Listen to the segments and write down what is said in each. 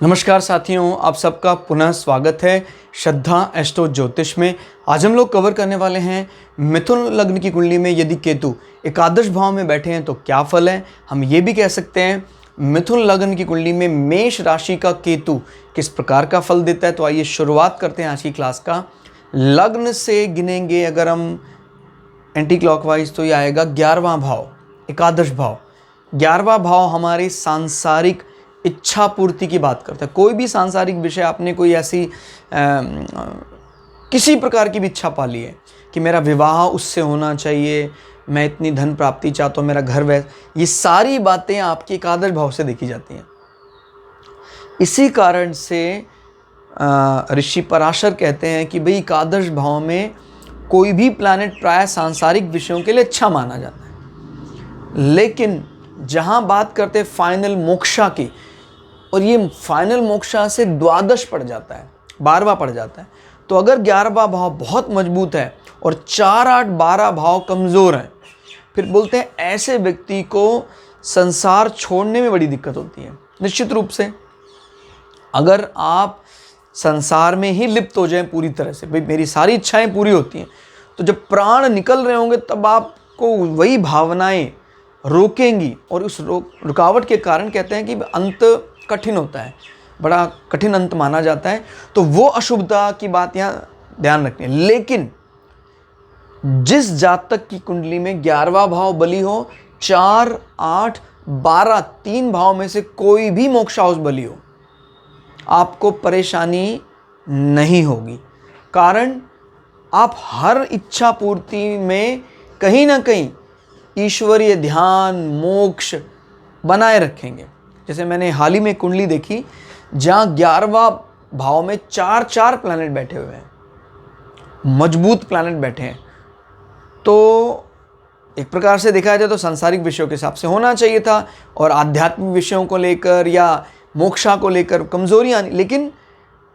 नमस्कार साथियों, आप सबका पुनः स्वागत है श्रद्धा एस्ट्रो ज्योतिष में। आज हम लोग कवर करने वाले हैं मिथुन लग्न की कुंडली में यदि केतु एकादश भाव में बैठे हैं तो क्या फल है। हम ये भी कह सकते हैं मिथुन लग्न की कुंडली में मेष राशि का केतु किस प्रकार का फल देता है। तो आइए शुरुआत करते हैं आज की क्लास का। लग्न से गिनेंगे अगर हम एंटी क्लॉकवाइज तो ये आएगा 11वां भाव, एकादश भाव। 11वां भाव हमारे सांसारिक इच्छा पूर्ति की बात करता है। कोई भी सांसारिक विषय, आपने कोई ऐसी किसी प्रकार की भी इच्छा पाली है कि मेरा विवाह उससे होना चाहिए, मैं इतनी धन प्राप्ति चाहता हूँ, मेरा घर ये सारी बातें आपके एकादश भाव से देखी जाती हैं। इसी कारण से ऋषि पराशर कहते हैं कि भाई एकादश भाव में कोई भी प्लैनेट प्राय सांसारिक विषयों के लिए अच्छा माना जाता है। लेकिन जहाँ बात करते हैं फाइनल मोक्षा की, और ये फाइनल मोक्षा से द्वादश पड़ जाता है, 12वां पड़ जाता है। तो अगर 11वां भाव बहुत मजबूत है और 4, 8, 12 भाव कमज़ोर हैं, फिर बोलते हैं ऐसे व्यक्ति को संसार छोड़ने में बड़ी दिक्कत होती है। निश्चित रूप से अगर आप संसार में ही लिप्त हो जाएं पूरी तरह से, भाई मेरी सारी इच्छाएं पूरी होती हैं, तो जब प्राण निकल रहे होंगे तब आपको वही भावनाएं रोकेंगी, और उस रुकावट के कारण कहते हैं कि अंत कठिन होता है, बड़ा कठिन अंत माना जाता है। तो वो अशुभता की बात यहाँ ध्यान रखनी है। लेकिन जिस जातक की कुंडली में 11वां भाव बली हो, 4, 8, 12 3 भाव में से कोई भी मोक्ष हाउस बली हो, आपको परेशानी नहीं होगी। कारण आप हर इच्छा पूर्ति में कहीं ना कहीं ईश्वरीय ध्यान, मोक्ष बनाए रखेंगे। जैसे मैंने हाल ही में कुंडली देखी जहाँ 11वां भाव में 4 प्लैनेट बैठे हुए हैं, मजबूत प्लैनेट बैठे हैं। तो एक प्रकार से देखा जाए तो सांसारिक विषयों के हिसाब से होना चाहिए था, और आध्यात्मिक विषयों को लेकर या मोक्षा को लेकर कमजोरियाँ, लेकिन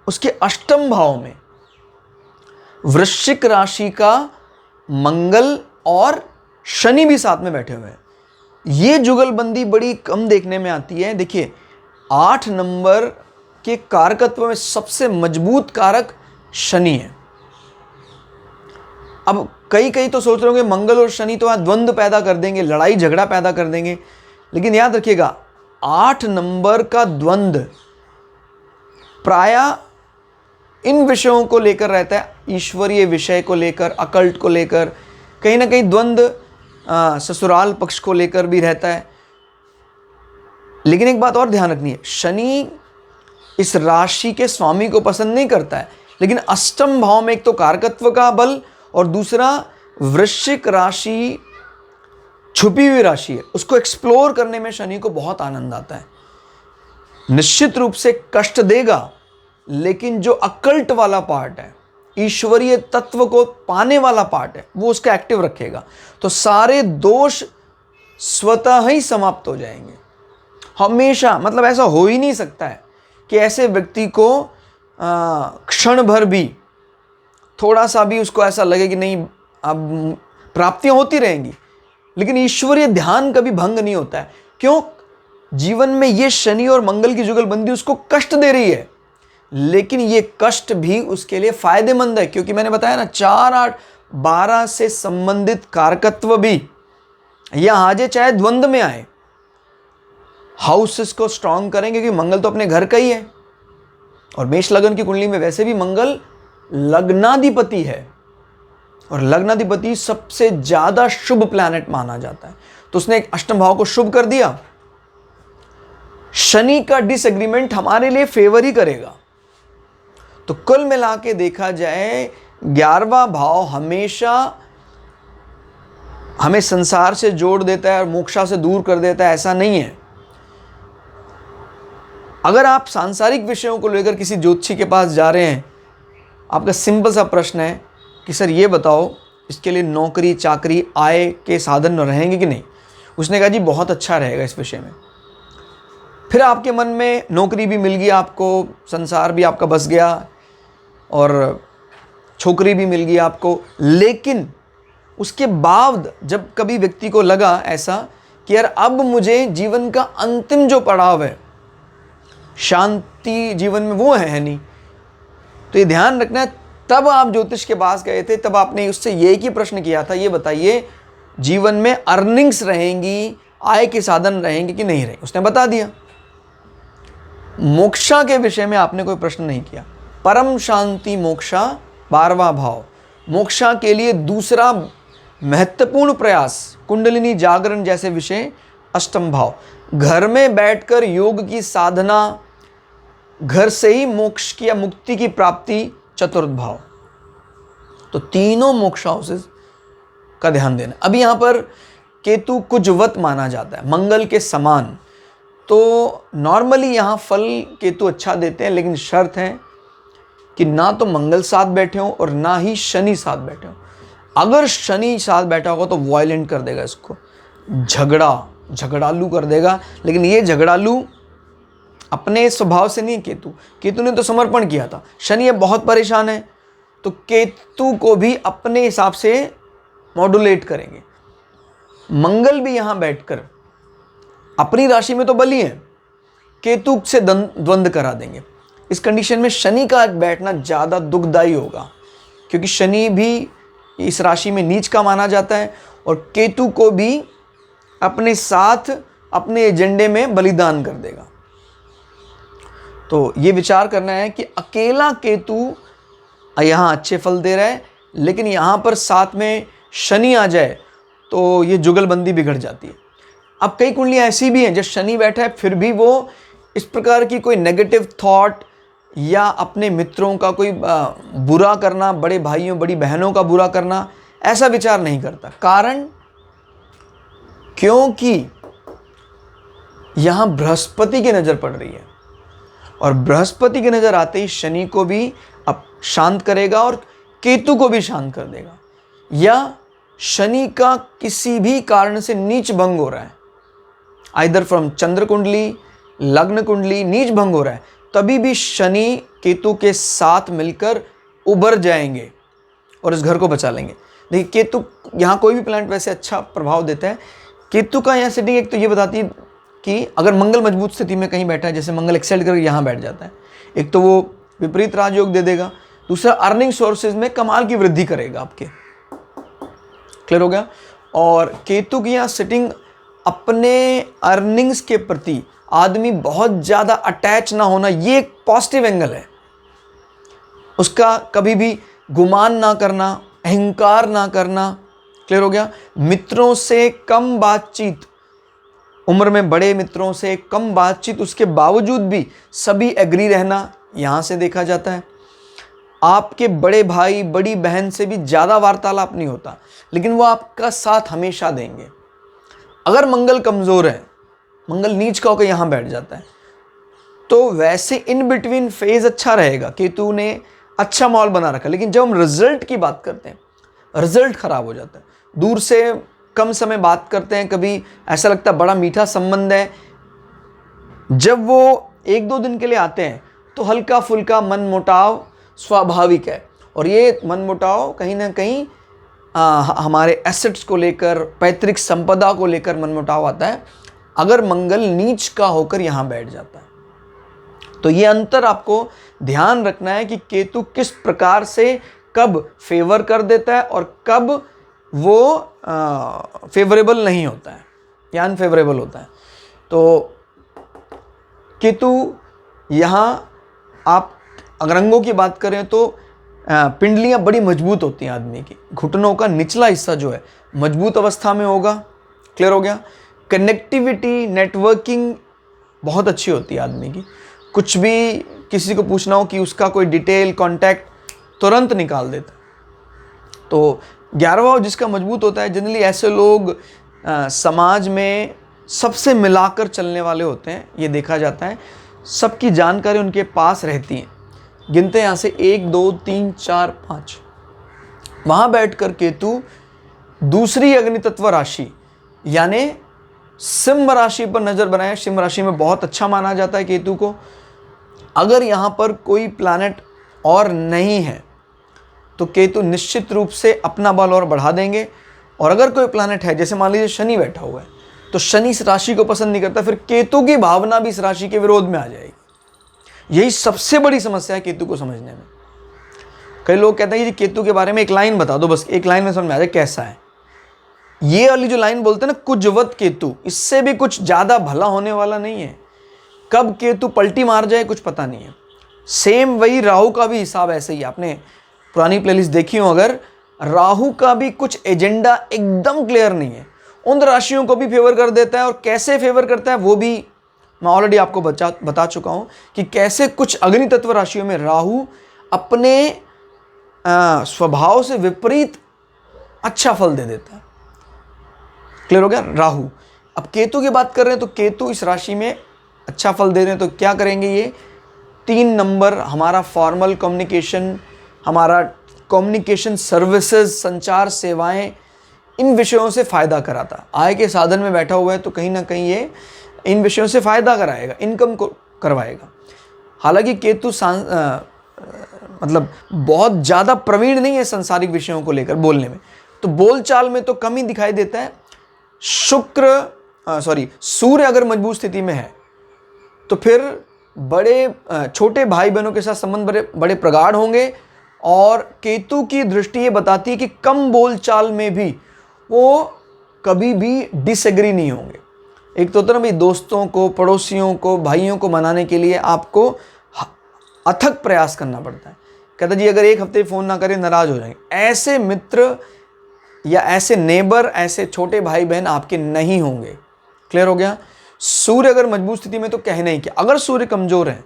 उसके अष्टम भाव में वृश्चिक राशि का मंगल और शनि भी साथ में बैठे हुए हैं। ये जुगलबंदी बड़ी कम देखने में आती है। देखिए 8 नंबर के कारकत्व में सबसे मजबूत कारक शनि है। अब कई तो सोच रहे होंगे मंगल और शनि तो वहाँ द्वंद्व पैदा कर देंगे, लड़ाई झगड़ा पैदा कर देंगे, लेकिन याद रखिएगा 8 नंबर का द्वंद्व प्रायः इन विषयों को लेकर रहता है, ईश्वरीय विषय को लेकर, अकल्ट को लेकर, कहीं ना कहीं द्वंद्व ससुराल पक्ष को लेकर भी रहता है। लेकिन एक बात और ध्यान रखनी है, शनि इस राशि के स्वामी को पसंद नहीं करता है, लेकिन अष्टम भाव में एक तो कारकत्व का बल और दूसरा वृश्चिक राशि छुपी हुई राशि है, उसको एक्सप्लोर करने में शनि को बहुत आनंद आता है। निश्चित रूप से कष्ट देगा, लेकिन जो अकल्ट वाला पार्ट है, ईश्वरीय तत्व को पाने वाला पार्ट है, वो उसका एक्टिव रखेगा। तो सारे दोष स्वतः ही समाप्त हो जाएंगे हमेशा। मतलब ऐसा हो ही नहीं सकता है कि ऐसे व्यक्ति को क्षण भर भी, थोड़ा सा भी उसको ऐसा लगे कि नहीं, अब प्राप्तियां होती रहेंगी, लेकिन ईश्वरीय ध्यान कभी भंग नहीं होता है। क्यों? जीवन में ये शनि और मंगल की जुगलबंदी उसको कष्ट दे रही है, लेकिन ये कष्ट भी उसके लिए फायदेमंद है, क्योंकि मैंने बताया ना 4, 8, 12 से संबंधित कारकत्व भी यहां आ जाए, चाहे द्वंद्व में आए, हाउसेस को स्ट्रांग करेंगे, क्योंकि मंगल तो अपने घर का ही है। और मेष लगन की कुंडली में वैसे भी मंगल लग्नाधिपति है, और लग्नाधिपति सबसे ज्यादा शुभ प्लैनेट माना जाता है। तो उसने एक अष्टम भाव को शुभ कर दिया। शनि का डिसएग्रीमेंट हमारे लिए फेवर ही करेगा। तो कुल मिला के देखा जाए 11वां भाव हमेशा हमें संसार से जोड़ देता है और मोक्षा से दूर कर देता है, ऐसा नहीं है। अगर आप सांसारिक विषयों को लेकर किसी ज्योतिषी के पास जा रहे हैं, आपका सिंपल सा प्रश्न है कि सर ये बताओ इसके लिए नौकरी चाकरी आय के साधन रहेंगे कि नहीं। उसने कहा जी बहुत अच्छा रहेगा इस विषय में। फिर आपके मन में नौकरी भी मिल गई, आपको संसार भी आपका बस गया और छोकरी भी मिल गई आपको, लेकिन उसके बाद जब कभी व्यक्ति को लगा ऐसा कि यार अब मुझे जीवन का अंतिम जो पड़ाव है, प्राप्ति जीवन में वो है नहीं। तो ये ध्यान रखना है। तब आप ज्योतिष के पास गए थे, तब आपने उससे ये ही प्रश्न किया था, ये बताइए जीवन में अर्निंग्स रहेंगी, आय के साधन रहेंगे कि नहीं रहेंगे? उसने बता दिया। मोक्षा के विषय में आपने कोई प्रश्न नहीं किया। परम शांति मोक्षा 12वां भाव, मोक्षा के लिए दूसरा महत्वपूर्ण प्रयास कुंडलिनी जागरण जैसे विषय 8वां भाव, घर में बैठकर योग की साधना, घर से ही मोक्ष की या मुक्ति की प्राप्ति 4वां भाव। तो तीनों मोक्ष हाउसेस का ध्यान देना। अभी यहां पर केतु कुजवत माना जाता है, मंगल के समान। तो नॉर्मली यहाँ फल केतु अच्छा देते हैं, लेकिन शर्त है कि ना तो मंगल साथ बैठे हों और ना ही शनि साथ बैठे हों। अगर शनि साथ बैठा होगा तो वायलेंट कर देगा, इसको झगड़ालू कर देगा। लेकिन ये झगड़ालू अपने स्वभाव से नहीं। केतु ने तो समर्पण किया था। शनि अब बहुत परेशान है, तो केतु को भी अपने हिसाब से मॉड्यूलेट करेंगे। मंगल भी यहाँ बैठकर अपनी राशि में तो बली है, केतु से द्वंद्व करा देंगे। इस कंडीशन में शनि का बैठना ज़्यादा दुखदायी होगा, क्योंकि शनि भी इस राशि में नीच का माना जाता है और केतु को भी अपने साथ अपने एजेंडे में बलिदान कर देगा। तो ये विचार करना है कि अकेला केतु यहाँ अच्छे फल दे रहा है, लेकिन यहाँ पर साथ में शनि आ जाए तो ये जुगलबंदी बिगड़ जाती है। अब कई कुंडलियाँ ऐसी भी हैं जब शनि बैठा है फिर भी वो इस प्रकार की कोई नेगेटिव थॉट या अपने मित्रों का कोई बुरा करना, बड़े भाइयों बड़ी बहनों का बुरा करना, ऐसा विचार नहीं करता। कारण क्योंकि यहाँ बृहस्पति की नज़र पड़ रही है और बृहस्पति की नज़र आते ही शनि को भी अब शांत करेगा और केतु को भी शांत कर देगा। या शनि का किसी भी कारण से नीच भंग हो रहा है, आइदर फ्रॉम चंद्र कुंडली, लग्न कुंडली नीच भंग हो रहा है, तभी भी शनि केतु के साथ मिलकर उभर जाएंगे और इस घर को बचा लेंगे। देखिए केतु यहाँ कोई भी प्लैनेट वैसे अच्छा प्रभाव देता है। केतु का यहाँ सेटिंग एक तो ये बताती है कि अगर मंगल मजबूत स्थिति में कहीं बैठा है, जैसे मंगल एक्सेल करके यहाँ बैठ जाता है, एक तो वो विपरीत राजयोग दे देगा, दूसरा अर्निंग सोर्सेज में कमाल की वृद्धि करेगा आपके। क्लियर हो गया? और केतु की यहाँ सेटिंग अपने अर्निंग्स के प्रति आदमी बहुत ज़्यादा अटैच ना होना, ये एक पॉजिटिव एंगल है। उसका कभी भी गुमान ना करना, अहंकार ना करना। क्लियर हो गया? मित्रों से कम बातचीत, उम्र में बड़े मित्रों से कम बातचीत, उसके बावजूद भी सभी एग्री रहना, यहाँ से देखा जाता है। आपके बड़े भाई बड़ी बहन से भी ज़्यादा वार्तालाप नहीं होता, लेकिन वो आपका साथ हमेशा देंगे। अगर मंगल कमज़ोर है, मंगल नीच का होकर यहाँ बैठ जाता है, तो वैसे इन बिटवीन फेज अच्छा रहेगा, केतु ने अच्छा माहौल बना रखा। लेकिन जब हम रिजल्ट की बात करते हैं, रिजल्ट खराब हो जाता है। दूर से कम समय बात करते हैं, कभी ऐसा लगता है बड़ा मीठा संबंध है, जब वो 1-2 दिन के लिए आते हैं तो हल्का फुल्का मनमुटाव स्वाभाविक है। और ये मनमुटाव कहीं ना कहीं हमारे एसेट्स को लेकर, पैतृक संपदा को लेकर मनमुटाव आता है अगर मंगल नीच का होकर यहाँ बैठ जाता है। तो ये अंतर आपको ध्यान रखना है कि केतु किस प्रकार से कब फेवर कर देता है और कब वो फेवरेबल नहीं होता है या अनफेवरेबल होता है। तो केतु यहाँ आप अगर अंगों की बात करें तो पिंडलियाँ बड़ी मजबूत होती हैं आदमी की, घुटनों का निचला हिस्सा जो है मजबूत अवस्था में होगा। क्लियर हो गया? कनेक्टिविटी, नेटवर्किंग बहुत अच्छी होती है आदमी की। कुछ भी किसी को पूछना हो कि उसका कोई डिटेल कॉन्टैक्ट तुरंत निकाल देता। तो 11वां भाव जिसका मजबूत होता है, जनरली ऐसे लोग समाज में सबसे मिलाकर चलने वाले होते हैं, ये देखा जाता है। सबकी जानकारी उनके पास रहती है। गिनते हैं यहाँ से 1 2 3 4 5। वहाँ बैठकर केतु दूसरी अग्नि तत्व राशि यानी सिंह राशि पर नज़र बनाए। सिंह राशि में बहुत अच्छा माना जाता है केतु को। अगर यहाँ पर कोई प्लैनेट और नहीं है तो केतु निश्चित रूप से अपना बल और बढ़ा देंगे। और अगर कोई प्लैनेट है, जैसे मान लीजिए शनि बैठा हुआ है, तो शनि इस राशि को पसंद नहीं करता, फिर केतु की भावना भी इस राशि के विरोध में आ जाएगी। यही सबसे बड़ी समस्या है केतु को समझने में। कई लोग कहते हैं कि केतु के बारे में एक लाइन बता दो, बस एक लाइन में समझ में आ जाए कैसा है। ये वाली जो लाइन बोलते हैं ना, कुजवत केतु, इससे भी कुछ ज़्यादा भला होने वाला नहीं है। कब केतु पलटी मार जाए कुछ पता नहीं है। सेम वही राहु का भी हिसाब ऐसे ही, आपने पुरानी प्लेलिस्ट देखी हो अगर, राहु का भी कुछ एजेंडा एकदम क्लियर नहीं है। उन राशियों को भी फेवर कर देता है, और कैसे फेवर करता है वो भी मैं ऑलरेडी आपको बता चुका हूं कि कैसे कुछ अग्नि तत्व राशियों में राहु अपने स्वभाव से विपरीत अच्छा फल दे देता है। क्लियर हो गया राहु। अब केतु की बात कर रहे हैं तो केतु इस राशि में अच्छा फल दे रहे हैं, तो क्या करेंगे ये 3 नंबर हमारा फॉर्मल कम्युनिकेशन, हमारा कम्युनिकेशन सर्विसेज, संचार सेवाएं, इन विषयों से फ़ायदा कराता। आय के साधन में बैठा हुआ है तो कहीं ना कहीं ये इन विषयों से फ़ायदा कराएगा, इनकम को करवाएगा। हालांकि केतु मतलब बहुत ज़्यादा प्रवीण नहीं है संसारिक विषयों को लेकर बोलने में, तो बोलचाल में तो कम ही दिखाई देता है। सूर्य अगर मजबूत स्थिति में है तो फिर छोटे भाई बहनों के साथ संबंध बड़े प्रगाढ़ होंगे, और केतु की दृष्टि ये बताती है कि कम बोलचाल में भी वो कभी भी डिसएग्री नहीं होंगे। एक तो होता है ना भाई, दोस्तों को, पड़ोसियों को, भाइयों को मनाने के लिए आपको अथक प्रयास करना पड़ता है। कहता जी अगर एक हफ्ते फ़ोन ना करें नाराज़ हो जाएंगे। ऐसे मित्र या ऐसे नेबर, ऐसे छोटे भाई बहन आपके नहीं होंगे। क्लियर हो गया। सूर्य अगर मजबूत स्थिति में तो कहना ही क्या, अगर सूर्य कमज़ोर है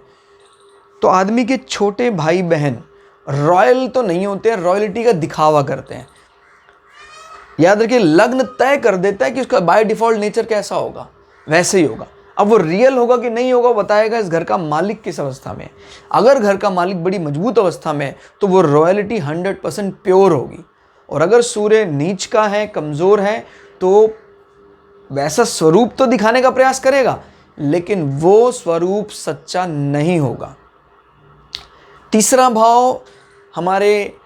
तो आदमी के छोटे भाई बहन रॉयल तो नहीं होते हैं, रॉयल्टी का दिखावा करते हैं। याद रखिए, लग्न तय कर देता है कि उसका बाय डिफॉल्ट नेचर कैसा होगा, वैसे ही होगा। अब वो रियल होगा कि नहीं होगा बताएगा इस घर का मालिक किस अवस्था में है। अगर घर का मालिक बड़ी मजबूत अवस्था में है तो वो रॉयल्टी 100% प्योर होगी। और अगर सूर्य नीच का है, कमज़ोर है, तो वैसा स्वरूप तो दिखाने का प्रयास करेगा, लेकिन वो स्वरूप सच्चा नहीं होगा। तीसरा भाव हमारे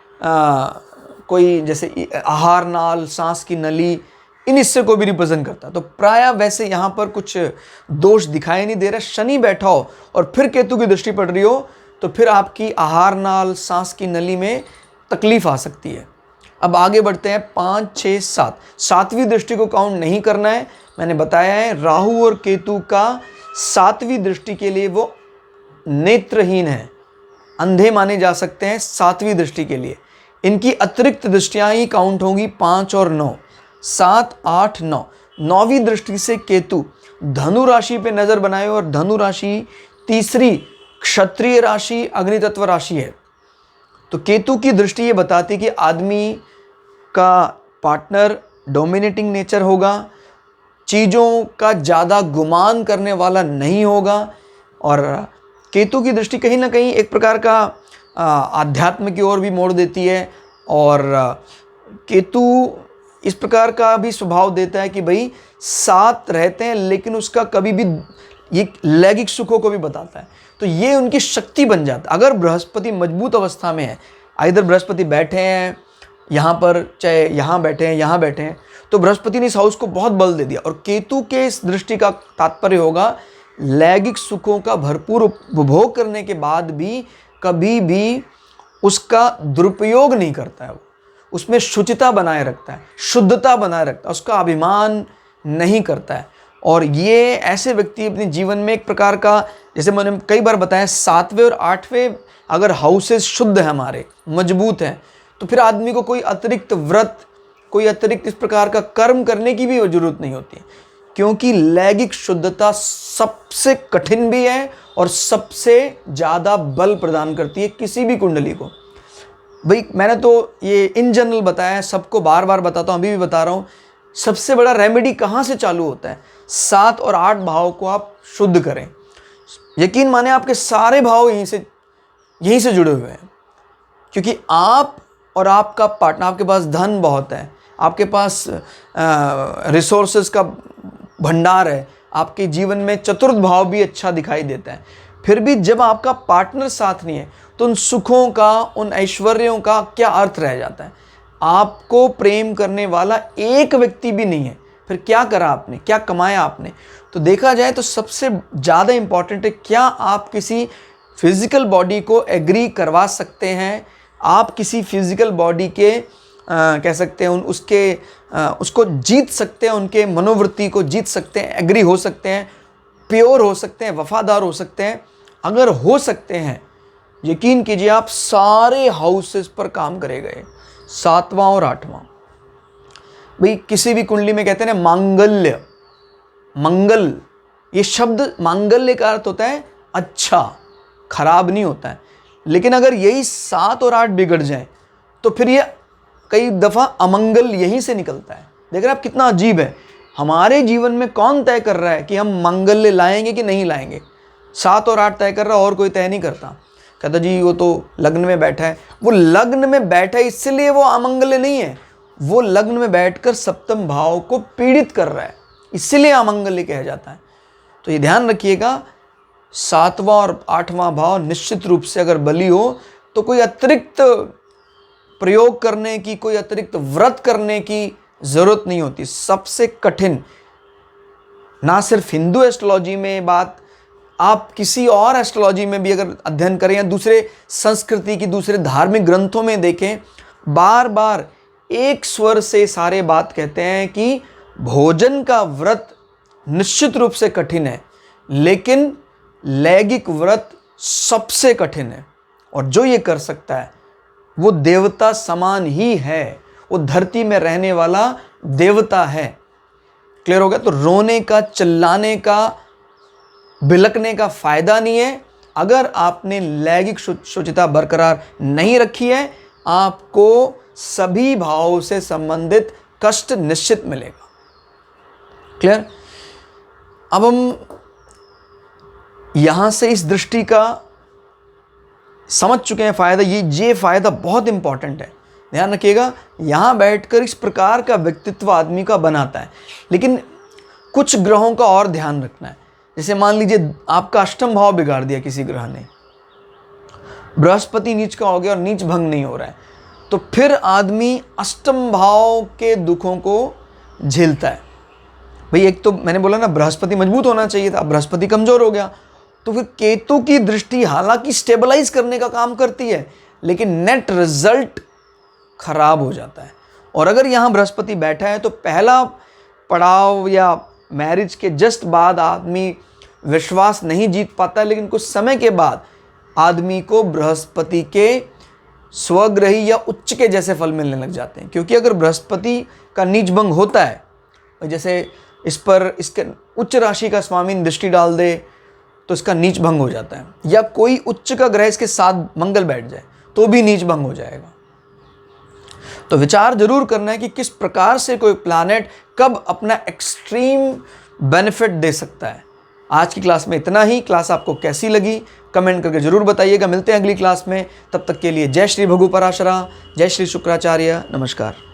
कोई जैसे आहार नाल, सांस की नली, इन हिस्से को भी रिप्रेजेंट करता है। तो प्राय वैसे यहाँ पर कुछ दोष दिखाई नहीं दे रहा। शनि बैठा हो और फिर केतु की दृष्टि पड़ रही हो तो फिर आपकी आहार नाल, सांस की नली में तकलीफ आ सकती है। अब आगे बढ़ते हैं 5, 6, 7। 7वीं दृष्टि को काउंट नहीं करना है। मैंने बताया है राहु और केतु का 7वीं दृष्टि के लिए वो नेत्रहीन है, अंधे माने जा सकते हैं 7वीं दृष्टि के लिए। इनकी अतिरिक्त दृष्टियां ही काउंट होंगी 5 और 9, 7, 8, 9। 9वीं दृष्टि से केतु धनु राशि पे नजर बनाए, और धनु राशि तीसरी क्षत्रिय राशि, अग्नि तत्व राशि है। तो केतु की दृष्टि ये बताती कि आदमी का पार्टनर डोमिनेटिंग नेचर होगा, चीज़ों का ज़्यादा गुमान करने वाला नहीं होगा। और केतु की दृष्टि कहीं ना कहीं एक प्रकार का आध्यात्म की ओर भी मोड़ देती है। और केतु इस प्रकार का भी स्वभाव देता है कि भाई साथ रहते हैं, लेकिन उसका कभी भी ये लैंगिक सुखों को भी बताता है। तो ये उनकी शक्ति बन जाता है। अगर बृहस्पति मजबूत अवस्था में है, इधर बृहस्पति बैठे हैं यहाँ पर, चाहे यहाँ बैठे हैं, यहाँ बैठे हैं, तो बृहस्पति ने इस हाउस को बहुत बल दे दिया। और केतु के इस दृष्टि का तात्पर्य होगा लैंगिक सुखों का भरपूर उपभोग करने के बाद भी कभी भी उसका दुरुपयोग नहीं करता है। वो उसमें शुचिता बनाए रखता है, शुद्धता बनाए रखता है, उसका अभिमान नहीं करता है। और ये ऐसे व्यक्ति अपने जीवन में एक प्रकार का, जैसे मैंने कई बार बताया, 7वें और 8वें अगर हाउसेस शुद्ध है, हमारे मजबूत हैं, तो फिर आदमी को कोई अतिरिक्त व्रत, कोई अतिरिक्त इस प्रकार का कर्म करने की भी जरूरत नहीं होती है। क्योंकि लैंगिक शुद्धता सबसे कठिन भी है और सबसे ज़्यादा बल प्रदान करती है किसी भी कुंडली को। भाई मैंने तो ये इन जनरल बताया है, सबको बार बार बताता हूँ, अभी भी बता रहा हूँ। सबसे बड़ा रेमेडी कहाँ से चालू होता है? 7 और 8 भाव को आप शुद्ध करें। यकीन माने आपके सारे भाव यहीं से जुड़े हुए हैं। क्योंकि आप और आपका पार्टनर, आपके पास धन बहुत है, आपके पास रिसोर्सेज का भंडार है, आपके जीवन में चतुर्थ भाव भी अच्छा दिखाई देता है। फिर भी जब आपका पार्टनर साथ नहीं है तो उन सुखों का, उन ऐश्वर्यों का क्या अर्थ रह जाता है? आपको प्रेम करने वाला एक व्यक्ति भी नहीं है, फिर क्या करा आपने, क्या कमाया आपने? तो देखा जाए तो सबसे ज़्यादा इम्पॉर्टेंट है क्या आप किसी फिजिकल बॉडी को एग्री करवा सकते हैं। आप किसी फिजिकल बॉडी के कह सकते हैं उसको जीत सकते हैं, उनके मनोवृत्ति को जीत सकते हैं, एग्री हो सकते हैं, प्योर हो सकते हैं, वफादार हो सकते हैं। अगर हो सकते हैं, यकीन कीजिए आप सारे हाउसेस पर काम करे गए, 7वां और 8वां। भाई किसी भी कुंडली में कहते हैं ना मांगल्य, मंगल, ये शब्द मांगल्य का अर्थ होता है अच्छा, खराब नहीं होता है। लेकिन अगर यही 7 और 8 बिगड़ जाए तो फिर ये कई दफ़ा अमंगल यहीं से निकलता है। देख रहे हैं आप कितना अजीब है। हमारे जीवन में कौन तय कर रहा है कि हम मंगल्य लाएंगे कि नहीं लाएंगे? 7 और 8 तय कर रहा है, और कोई तय नहीं करता। कहता जी वो तो लग्न में बैठा है, वो लग्न में बैठा है इसलिए वो अमंगल्य नहीं है, वो लग्न में बैठकर सप्तम भाव को पीड़ित कर रहा है, इसलिए अमंगल्य कहा जाता है। तो ये ध्यान रखिएगा, 7वां और 8वां भाव निश्चित रूप से अगर बली हो तो कोई अतिरिक्त प्रयोग करने की, कोई अतिरिक्त व्रत करने की जरूरत नहीं होती। सबसे कठिन, ना सिर्फ हिंदू एस्ट्रोलॉजी में बात, आप किसी और एस्ट्रोलॉजी में भी अगर अध्ययन करें या दूसरे संस्कृति की, दूसरे धार्मिक ग्रंथों में देखें, बार बार एक स्वर से सारे बात कहते हैं कि भोजन का व्रत निश्चित रूप से कठिन है, लेकिन लैंगिक व्रत सबसे कठिन है। और जो ये कर सकता है वो देवता समान ही है, वो धरती में रहने वाला देवता है। क्लियर हो गया? तो रोने का, चिल्लाने का, बिलकने का फायदा नहीं है। अगर आपने लैंगिक शुचिता बरकरार नहीं रखी है, आपको सभी भावों से संबंधित कष्ट निश्चित मिलेगा। क्लियर? अब हम यहां से इस दृष्टि का समझ चुके हैं फायदा। ये फायदा बहुत इंपॉर्टेंट है, ध्यान रखिएगा। यहां बैठकर इस प्रकार का व्यक्तित्व आदमी का बनाता है। लेकिन कुछ ग्रहों का और ध्यान रखना है। जैसे मान लीजिए आपका अष्टम भाव बिगाड़ दिया किसी ग्रह ने, बृहस्पति नीच का हो गया और नीच भंग नहीं हो रहा है, तो फिर आदमी अष्टम भाव के दुखों को झेलता है। भाई एक तो मैंने बोला ना बृहस्पति मजबूत होना चाहिए था, बृहस्पति कमजोर हो गया, तो फिर केतु की दृष्टि हालांकि स्टेबलाइज करने का काम करती है, लेकिन नेट रिजल्ट खराब हो जाता है। और अगर यहाँ बृहस्पति बैठा है तो पहला पड़ाव या मैरिज के जस्ट बाद आदमी विश्वास नहीं जीत पाता, लेकिन कुछ समय के बाद आदमी को बृहस्पति के स्वग्रही या उच्च के जैसे फल मिलने लग जाते हैं। क्योंकि अगर बृहस्पति का नीच भंग होता है, जैसे इस पर इसके उच्च राशि का स्वामी दृष्टि डाल दे तो इसका नीच भंग हो जाता है, या कोई उच्च का ग्रह इसके साथ मंगल बैठ जाए तो भी नीच भंग हो जाएगा। तो विचार जरूर करना है कि किस प्रकार से कोई प्लैनेट कब अपना एक्सट्रीम बेनिफिट दे सकता है। आज की क्लास में इतना ही। क्लास आपको कैसी लगी कमेंट करके जरूर बताइएगा। मिलते हैं अगली क्लास में, तब तक के लिए जय श्री भगु पराशरा, जय श्री शुक्राचार्य, नमस्कार।